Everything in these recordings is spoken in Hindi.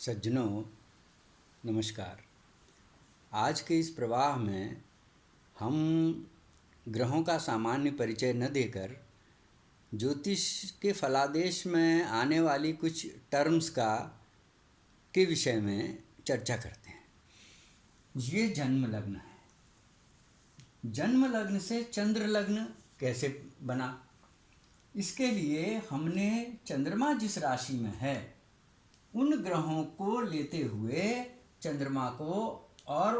सज्जनों नमस्कार। आज के इस प्रवाह में हम ग्रहों का सामान्य परिचय न देकर ज्योतिष के फलादेश में आने वाली कुछ टर्म्स के विषय में चर्चा करते हैं। ये जन्म लग्न है। जन्म लग्न से चंद्र लग्न कैसे बना? इसके लिए हमने चंद्रमा जिस राशि में है उन ग्रहों को लेते हुए चंद्रमा को और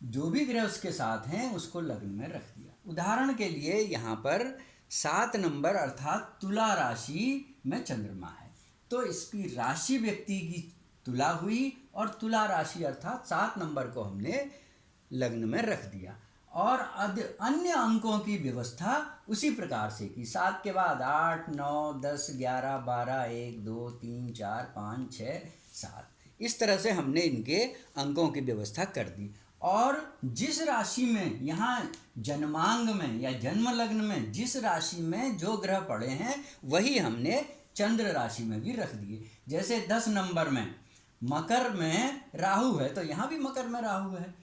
जो भी ग्रह उसके साथ हैं उसको लग्न में रख दिया। उदाहरण के लिए यहाँ पर 7 नंबर अर्थात तुला राशि में चंद्रमा है, तो इसकी राशि व्यक्ति की तुला हुई और तुला राशि अर्थात 7 नंबर को हमने लग्न में रख दिया। और अन्य अंकों की व्यवस्था उसी प्रकार से की। 7 के बाद 8, 9, 10, 11, 12, 1, 2, 3, 4, 5, 6, 7 इस तरह से हमने इनके अंकों की व्यवस्था कर दी। और जिस राशि में यहाँ जन्मांग में या जन्म लग्न में जिस राशि में जो ग्रह पड़े हैं वही हमने चंद्र राशि में भी रख दिए। जैसे 10 नंबर में मकर में राहु है तो यहाँ भी मकर में राहु है।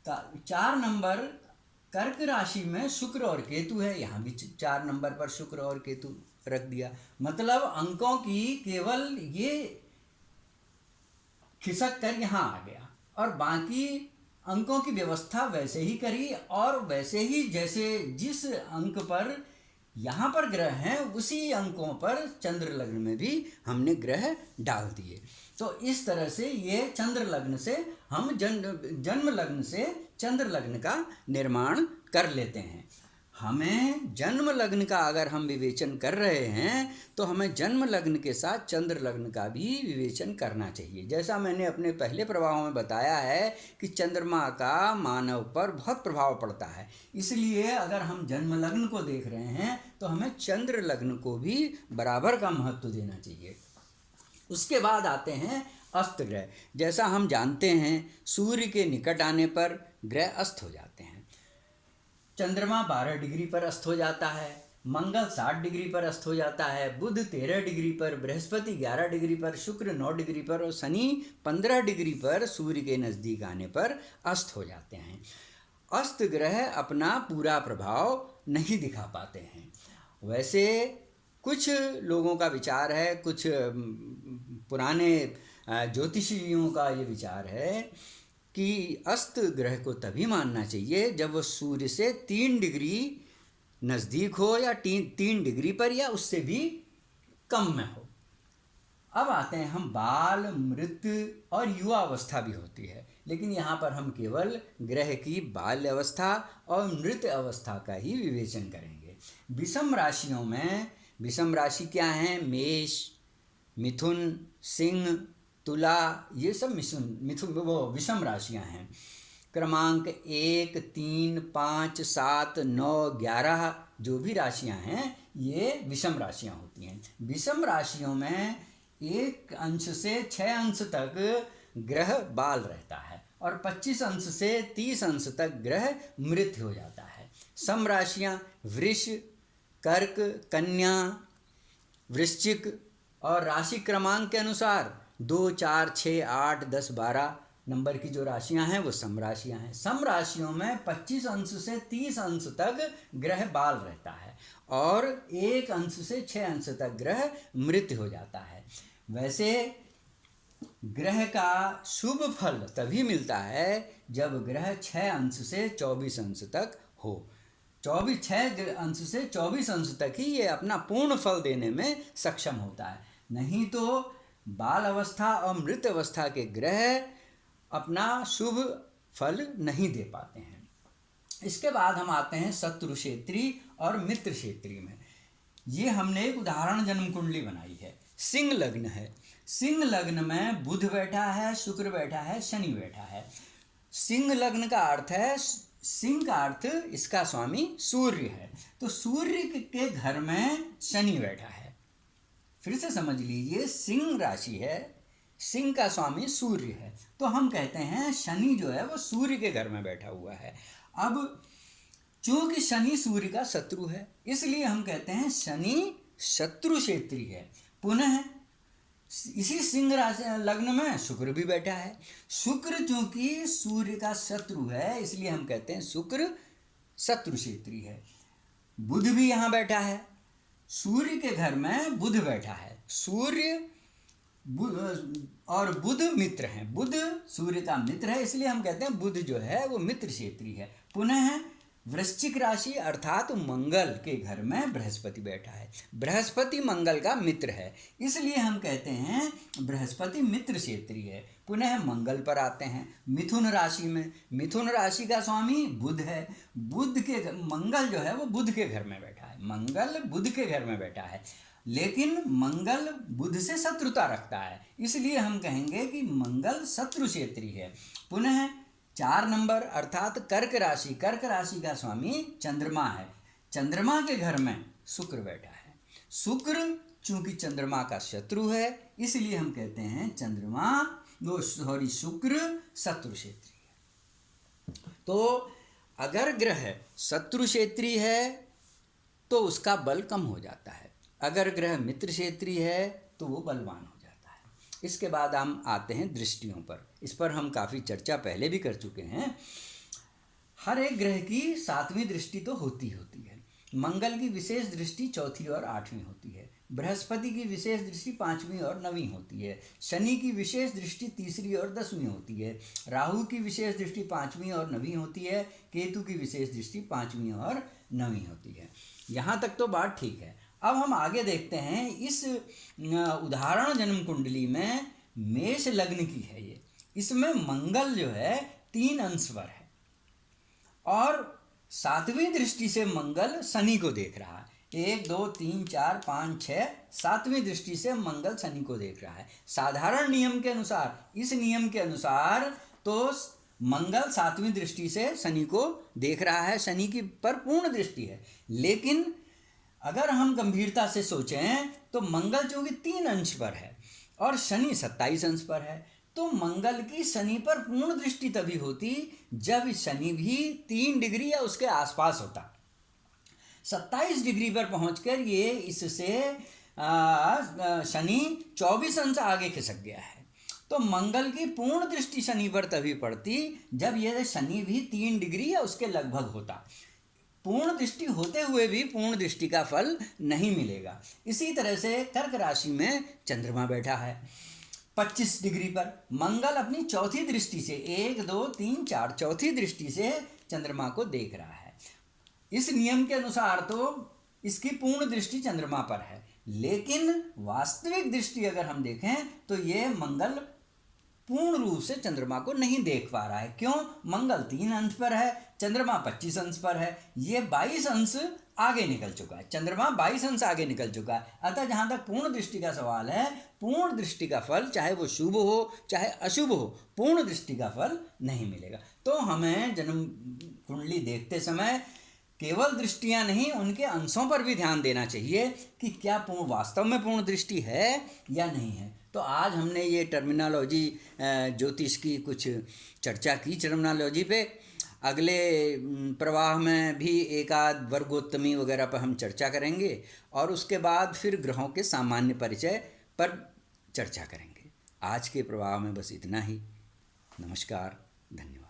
4 नंबर कर्क राशि में शुक्र और केतु है, यहाँ भी 4 नंबर पर शुक्र और केतु रख दिया। मतलब अंकों की केवल ये खिसक कर यहाँ आ गया और बाकी अंकों की व्यवस्था वैसे ही करी और वैसे ही जैसे जिस अंक पर यहाँ पर ग्रह हैं उसी अंकों पर चंद्र लग्न में भी हमने ग्रह डाल दिए। तो इस तरह से ये चंद्र लग्न से हम जन्म लग्न से चंद्र लग्न का निर्माण कर लेते हैं। हमें जन्म लग्न का अगर हम विवेचन कर रहे हैं तो हमें जन्म लग्न के साथ चंद्र लग्न का भी विवेचन करना चाहिए। जैसा मैंने अपने पहले प्रभावों में बताया है कि चंद्रमा का मानव पर बहुत प्रभाव पड़ता है, इसलिए अगर हम जन्म लग्न को देख रहे हैं तो हमें चंद्र लग्न को भी बराबर का महत्व देना चाहिए। उसके बाद आते हैं अस्त ग्रह। जैसा हम जानते हैं सूर्य के निकट आने पर ग्रह अस्त हो जाते हैं। चंद्रमा 12 डिग्री पर अस्त हो जाता है, मंगल 60 डिग्री पर अस्त हो जाता है, बुध 13 डिग्री पर, बृहस्पति 11 डिग्री पर, शुक्र 9 डिग्री पर और शनि 15 डिग्री पर सूर्य के नज़दीक आने पर अस्त हो जाते हैं। अस्त ग्रह अपना पूरा प्रभाव नहीं दिखा पाते हैं। वैसे कुछ लोगों का विचार है, कुछ पुराने ज्योतिषियों का ये विचार है कि अस्त ग्रह को तभी मानना चाहिए जब वो सूर्य से 3 डिग्री नज़दीक हो या 3 डिग्री पर या उससे भी कम में हो। अब आते हैं हम बाल, मृत और युवा अवस्था भी होती है, लेकिन यहाँ पर हम केवल ग्रह की बाल्य अवस्था और मृत अवस्था का ही विवेचन करेंगे। विषम राशियों में, विषम राशि क्या हैं? मेष, मिथुन, सिंह, तुला, ये सब मिथुन वो विषम राशियां हैं। क्रमांक 1, 3, 5, 7, 9, 11 जो भी राशियां हैं ये विषम राशियां होती हैं। विषम राशियों में 1 अंश से 6 अंश तक ग्रह बाल रहता है और 25 अंश से 30 अंश तक ग्रह मृत हो जाता है। सम राशियां वृष, कर्क, कन्या, वृश्चिक और राशि क्रमांक के अनुसार 2, 4, 6, 8, 10, 12 नंबर की जो राशियां हैं वो सम राशियां हैं। सम राशियों में 25 अंश से 30 अंश तक ग्रह बाल रहता है और 1 अंश से 6 अंश तक ग्रह मृत हो जाता है। वैसे ग्रह का शुभ फल तभी मिलता है जब ग्रह 6 अंश से 24 अंश तक हो। 6 अंश से 24 अंश तक ही ये अपना पूर्ण फल देने में सक्षम होता है, नहीं तो बाल अवस्था और मृत अवस्था के ग्रह अपना शुभ फल नहीं दे पाते हैं। इसके बाद हम आते हैं शत्रु क्षेत्री और मित्र क्षेत्री में। ये हमने एक उदाहरण जन्म कुंडली बनाई है। सिंह लग्न है। सिंह लग्न में बुध बैठा है, शुक्र बैठा है, शनि बैठा है। सिंह लग्न का अर्थ है, सिंह का अर्थ इसका स्वामी सूर्य है, तो सूर्य के घर में शनि बैठा है। फिर से समझ लीजिए, सिंह राशि है, सिंह का स्वामी सूर्य है, तो हम कहते हैं शनि जो है वो सूर्य के घर में बैठा हुआ है। अब चूंकि शनि सूर्य का शत्रु है इसलिए हम कहते हैं शनि शत्रु क्षेत्री है। पुनः इसी सिंह राशि लग्न में शुक्र भी बैठा है। शुक्र चूंकि सूर्य का शत्रु है, इसलिए हम कहते हैं शुक्र शत्रु क्षेत्री है। बुध भी यहाँ बैठा है, सूर्य के घर में बुध बैठा है। सूर्य और बुध मित्र हैं, बुध सूर्य का मित्र है, इसलिए हम कहते हैं बुध जो है वो मित्र क्षेत्री है। पुनः वृश्चिक राशि अर्थात मंगल के घर में बृहस्पति बैठा है। बृहस्पति मंगल का मित्र है, इसलिए हम कहते हैं बृहस्पति मित्र क्षेत्री है। पुनः मंगल पर आते हैं मिथुन राशि में। मिथुन राशि का स्वामी बुध है। बुध के मंगल जो है वो बुध के घर में बैठा है, मंगल बुध के घर में बैठा है, लेकिन मंगल बुध से शत्रुता रखता है, इसलिए हम कहेंगे कि मंगल शत्रु क्षेत्री है। पुनः 4 नंबर अर्थात कर्क राशि, कर्क राशि का स्वामी चंद्रमा है। चंद्रमा के घर में शुक्र बैठा है। शुक्र चूंकि चंद्रमा का शत्रु है, इसलिए हम कहते हैं शुक्र शत्रु क्षेत्री है। तो अगर ग्रह शत्रु क्षेत्री है तो उसका बल कम हो जाता है, अगर ग्रह मित्र क्षेत्री है तो वो बलवान हो जाता है। इसके बाद हम आते हैं दृष्टियों पर। इस पर हम काफ़ी चर्चा पहले भी कर चुके हैं। हर एक ग्रह की 7वीं दृष्टि तो होती है। मंगल की विशेष दृष्टि 4थी और 8वीं होती है। बृहस्पति की विशेष दृष्टि 5वीं और 9वीं होती है। शनि की विशेष दृष्टि 3री और 10वीं होती है। राहु की विशेष दृष्टि 5वीं और 9वीं होती है। केतु की विशेष दृष्टि 5वीं और 9वीं होती है। यहाँ तक तो बात ठीक है। अब हम आगे देखते हैं, इस उदाहरण जन्म कुंडली में मेष लग्न की है ये। इसमें मंगल जो है 3 अंश पर है और 7वीं दृष्टि से मंगल शनि को देख रहा है। 1 2 3 4 5 6 7वीं दृष्टि से मंगल शनि को देख रहा है। साधारण नियम के अनुसार, इस नियम के अनुसार तो मंगल 7वीं दृष्टि से शनि को देख रहा है, शनि की पर पूर्ण दृष्टि है। लेकिन अगर हम गंभीरता से सोचें तो मंगल चूंकि 3 अंश पर है और शनि 27 अंश पर है, तो मंगल की शनि पर पूर्ण दृष्टि तभी होती जब शनि भी 3 डिग्री या उसके आसपास होता। 27 डिग्री पर पहुंचकर ये इससे शनि 24 अंश आगे खिसक गया है। तो मंगल की पूर्ण दृष्टि शनि पर तभी पड़ती जब यह शनि भी 3 डिग्री या उसके लगभग होता। पूर्ण दृष्टि होते हुए भी पूर्ण दृष्टि का फल नहीं मिलेगा। इसी तरह से कर्क राशि में चंद्रमा बैठा है 25 डिग्री पर। मंगल अपनी 4थी दृष्टि से 1 2 3 4 चौथी दृष्टि से चंद्रमा को देख रहा है। इस नियम के अनुसार तो इसकी पूर्ण दृष्टि चंद्रमा पर है, लेकिन वास्तविक दृष्टि अगर हम देखें तो ये मंगल पूर्ण रूप से चंद्रमा को नहीं देख पा रहा है। क्यों? मंगल 3 अंश पर है, चंद्रमा 25 अंश पर है, ये 22 अंश आगे निकल चुका है, चंद्रमा 22 अंश आगे निकल चुका है। अतः जहाँ तक पूर्ण दृष्टि का सवाल है, पूर्ण दृष्टि का फल चाहे वो शुभ हो चाहे अशुभ हो, पूर्ण दृष्टि का फल नहीं मिलेगा। तो हमें जन्म कुंडली देखते समय केवल दृष्टियां नहीं, उनके अंशों पर भी ध्यान देना चाहिए कि क्या वास्तव में पूर्ण दृष्टि है या नहीं है। तो आज हमने ये टर्मिनोलॉजी ज्योतिष की कुछ चर्चा की टर्मिनोलॉजी पे। अगले प्रवाह में भी एकाध वर्गोत्तमी वगैरह पर हम चर्चा करेंगे और उसके बाद फिर ग्रहों के सामान्य परिचय पर चर्चा करेंगे। आज के प्रवाह में बस इतना ही। नमस्कार, धन्यवाद।